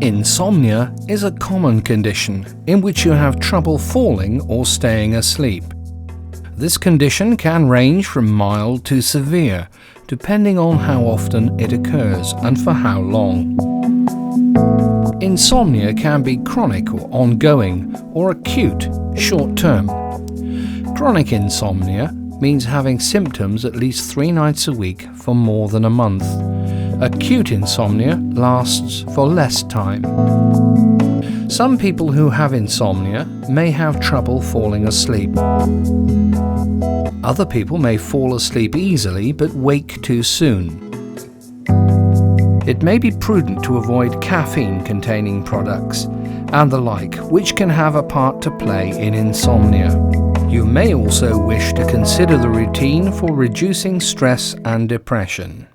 Insomnia is a common condition in which you have trouble falling or staying asleep. This condition can range from mild to severe, depending on how often it occurs and for how long. Insomnia can be chronic or ongoing, or acute, short-term. Chronic insomnia means having symptoms at least 3 nights a week for more than a month. Acute insomnia lasts for less time. Some people who have insomnia may have trouble falling asleep. Other people may fall asleep easily but wake too soon. It may be prudent to avoid caffeine-containing products and the like, which can have a part to play in insomnia. You may also wish to consider the routine for reducing stress and depression.